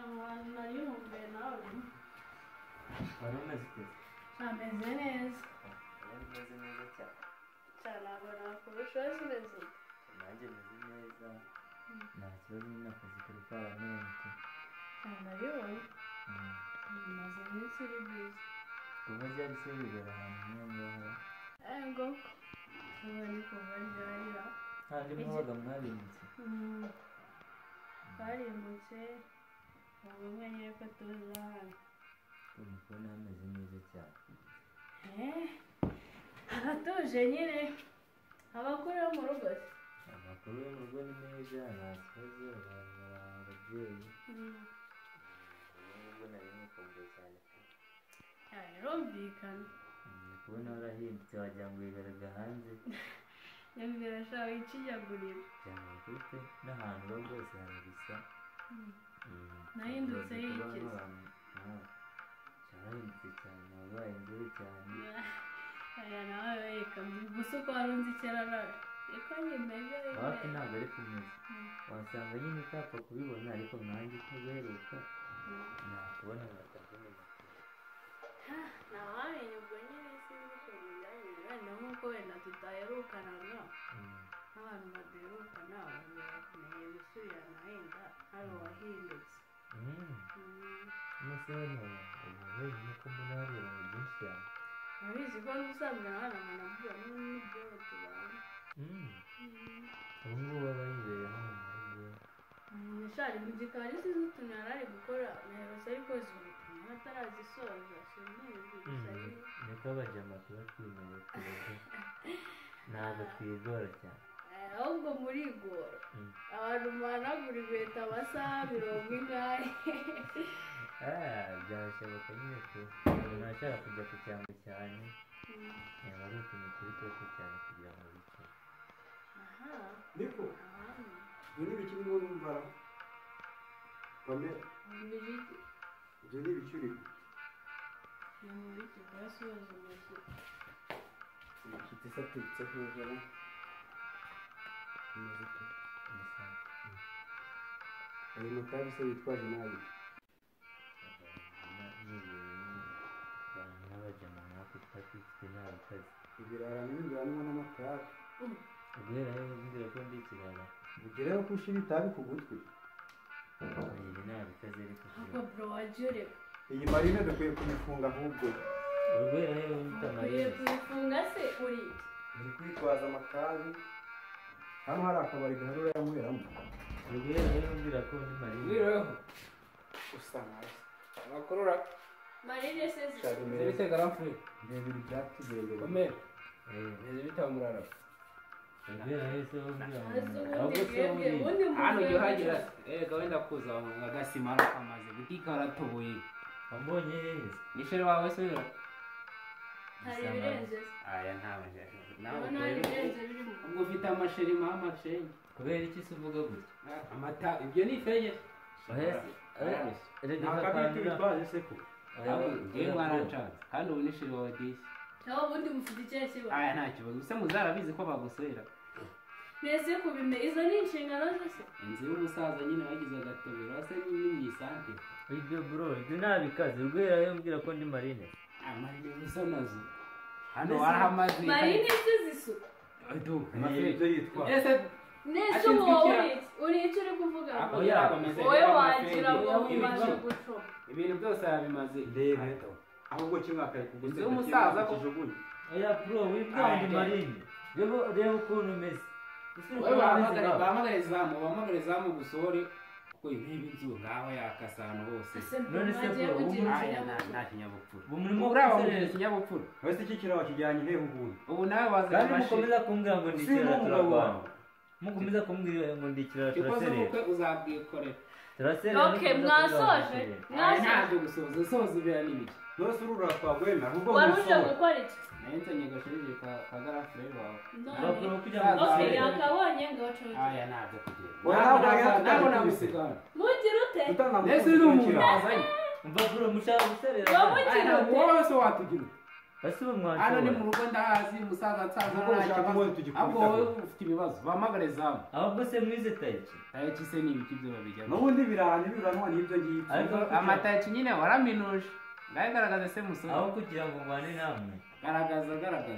nari numve nawe wari umeze ute ameze neza wari umeze neza cyane cyane abo nakurusha zimeze ute nanjye meze neza nta kibazo n'akazi kari karanenze nabibonye maze iminsi uri bizi kuva ryari se bibera ahantu nk'aho ngo ubu ni kuva ryarira kandi mwabaga mwarimbutse twarimbutse ubu mwenyine ko tuza hano ubu kubona hameze neza cyane aratuje nyine abakuru bo mu rugo se amakuru yo mu rugo ni meza nta kibazo ababyeyi nubwo nari mukumbuye cyane birumvikana kubona warahindutse wagira ngo wigaraga hanze nyamvira shawe iciyagurira cyane kuko n'ahantu uba rwose hari gusa nahindutse yikiza cyarahindutse cyane wabaye inzobe cyane aya nawe reka gusa uko wari unzi kera reka nyemeze hafi ntabwo ari kumeza wasanga nyine utapfa kubibona ariko mwanjye uko uberuka nakubona batakumenya ntawamenya ubwo nyine sinzi ukuntu byagenze wenda nk'uko wenda tutaherukanaga nk'abantu badaherukana bongera kumenya gusubirana wenda hari uwahindutse umusore ubu wenyine ko mbona hari ibintu byinshi cyane urabizi ko n'ubusanzwe nawe nabwira n'ibyo tubana ubu ngubu aba yibereye hano mu shari mu gikari sinzi utuntu yari ari gukora naherutse ariko zimutumye atarazisoza simbizi gusa niko abajama tuba twimeye ntabwo twigora cyane ahubwo murigora abantu muhanagura inkweto amasaha 90 byashoboka nyine tu umuntu ashaka kujya ku cyangwa cyane yaba ari utuntu turi tuto cyane kugira ngo bicare niko ibyo ni ibiki urimo numva Pamella ibyo ni ibiki urimo ni mu biti bwasoza umuzi igiti satutse hejuru umuziki ayo matabi se witwaje nabi n'abajama nk'ako twafite n'abakazi ibirara n'ibiranywa n'amatabi guhera rero mbwira ko ndi ikirara ugereho ko ushyira itabi ku gutwi ibi ntabikaze ariko ahubwo bro wajure iyi marine dukwiye kuyifunga ahubwo guhera rero wita ukwiye marine kuyifunga se uri uri kwitwaza amatabi hano hari akabari gahari urayanyweramo guhera rero mbwira ko ndi marine wireho usa nkazo abakorora marine se zibite garamfure ndebiri byatugendeye Pamella bita murara guhera rero se mbwira ahubwo se uri hano ujya uhagera wenda kuza agasimara kamaze gutika waratoboye wambonye neza nishere wawe se hari ibirenze aya ntabanje nawe hari ibirenze birimo ubwo ufite amasheri mama shenge kubera iki se uvuga gutya amata ibyo ni feye ntakabiti bitwaje se ko ngewe mwarancanze kandi ubu nishere wawe disi naho ubundi mufite ikihe kibazo aya nta kibazo gusa muzarabizi ko bagusera nese kubime izo ni inshingano zose inzu y'umusaza nyine wagize agatobero ase n'imyisante ibyo bro ibyo ntabikaze guhera rero mbwira ko ndi marine marine bisa nazo hano warahamaze marine zizisu ibyo yitwa nese wowe uri icyo uri kuvuga wowe wagira ngo umaze gucoma ibintu byose yabimaze ndebe ahubwo kimwaka ari inzu y'umusaza ko oya bro wibwa ndi marine reba ukuntu umeze bahamagare zamu gusohore kuko intebe inzu ngaho yakasana bose none se bro nta kinyabupfura umurimo uraba mu kinyabupfura wese iki kirawa kijyanye he ubuye ubu nawe waza kandi mukomeza kumbwira ngo ndikira turarwana mukomeza kumbwira ngo ndikira turaserera kuko uzabwikorera turaserera okay mwasoje ntabwo gusoza soza ibira n'ibiki nose urura twagwemera ahubwo waruje gukora iki nahise nyegashirije ka garafure wawe bakuru kujya okay yakabonye ngo coje aya ntabwo kugenda ntabwo nabisigana mugira ute nese n'umuntu azanye umva bro mushaka guserera wowe wowe se watugira basi bamwanshobora hano ni mu rugo ndahazi umusaza nsaza ahubwo wowe ufite ibibazo bahamagare zamu ahubwo se mwize tayiki tayiki se ni ibiki byo babijyamo n'ubundi biranwa n'ibyo ngibyo ariko amatayiki nyine waraminuje ngagaragaza se musore aho kugira ngo mbane namwe garagaza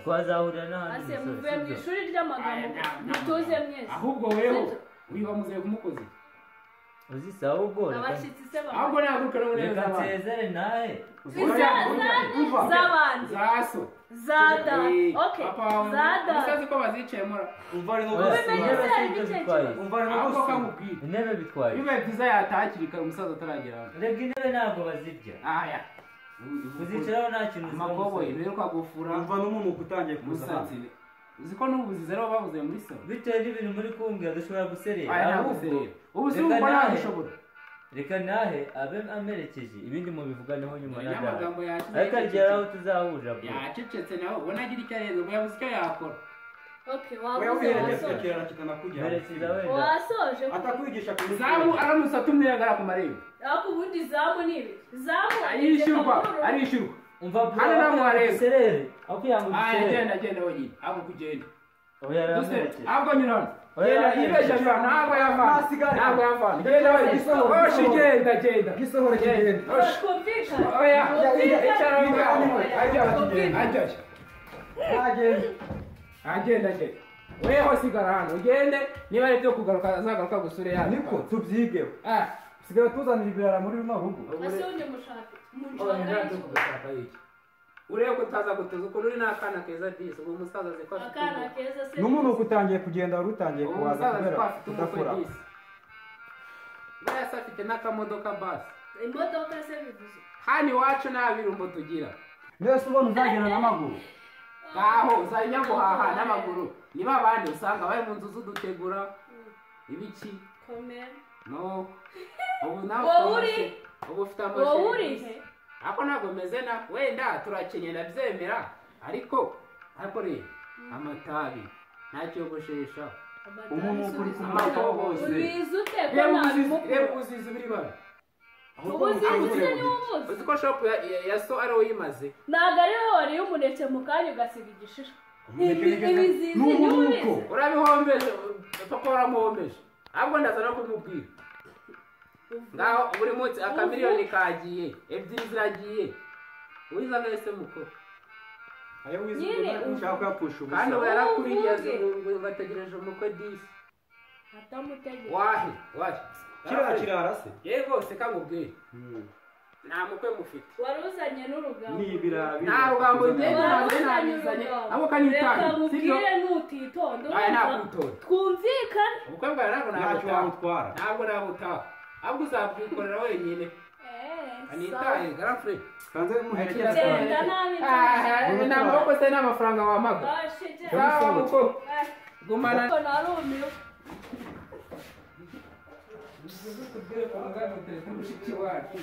twazahurira n'ahandi ase muvuye mu ishuri ry'amagambo mutuze mwese ahubwo weho uyu bamuziye kumukoze uzi sawa ubwo abashitsi se ahubwo naguruka no neza reka nsezere nawe z'abandi zaso zada okay zada musazi ko bazicaye mura umva ari no intebe bitwaye bibaye byiza yatakirika umusaza ataragera rega intebe ntabwo bazirya aya kuzicaraho nta kintu amakoboyi biruka gufura umva n'umuntu utangiye kuza uzi ko n'ubuzi zero babuze muri salo bitewe n'ibintu muri kumbwira dushobora guserera ubu si uko ntabishobora reka nahe abe amerekeje ibindi mubivuganeho nyuma n'amagambo ariko agera aho tuzahurira yacecetse nawe ubona agira icyo arenze ngo yabuze icyo yakora okay wasoje atakwigisha ku zamu aramusa tumwegara ku marembo ako ubundi zamu nibi zamu arishyurwa umva bro hano namwarebe serere aho kuyanga agenda wenyine abo kugenda oya yaramerekeje ahubwo nyurana ntabwo yavana genda genda gisohora kigenda oya icara agenda weho sigara hano ugende niba ari byo kugaruka azagaruka gusure yawe niko tubyigeho sigara tuzanira ibirara muri runo rugo urebe ko utaza gutuza ukuntu uri n'akana keza disi ubu umusaza azi ko afite akana keza se n'umuntu utangiye kugenda wari utangiye kuwaza kubera udakora buriya se afite n'akamodoka basi imodoka se bivuze hano iwacu nta birumbo tugira mbese ubona uzagenda n'amaguru ngaho uzajya guhaha n'amaguru niba abandi usanga bari mu nzu z'udutegura ibiki no ubu nawe ubu ufite amashanyarazi ako ntabwo meze na wenda turakenye ndabyemera ariko rero amatabi ntacyo yogoshesha umuntu kuri amatabi hose reba ubuzizi buri bano uzi ko shopu ya so ariho yimaze ntabwo ariho wariye umuneke mu kanya ugasiga igishishwa ibizizi n'ububizi urabihombeje papa waramuhombeje ahubwo ndaza no kumubwira ngaho buri munsi akamiliyoni kagiye ebyiri ziragiye wiza wese mukuru ayo wize ushaka kuyapfusha ubusa kandi ubu yarakuriye ngo ategereje umukwe disi atamutegeye wahe kirara se yego se kangubwire nta mukwe mufite wari uzanye n'urugambo n'ibirara nta rugambo ngende nabizanye abo kanitanga kamubwire ntutitonde twumvikane ubukwe bwawe ntabwo nabutwara ntabwo nabutaha ahubwo uzabwikorera wenyine anitaye garafure kanze muherekeza ni amaboko se n'amafaranga wamaga gumana narumiwe tubwire ko muganga uteretse mushiki wacu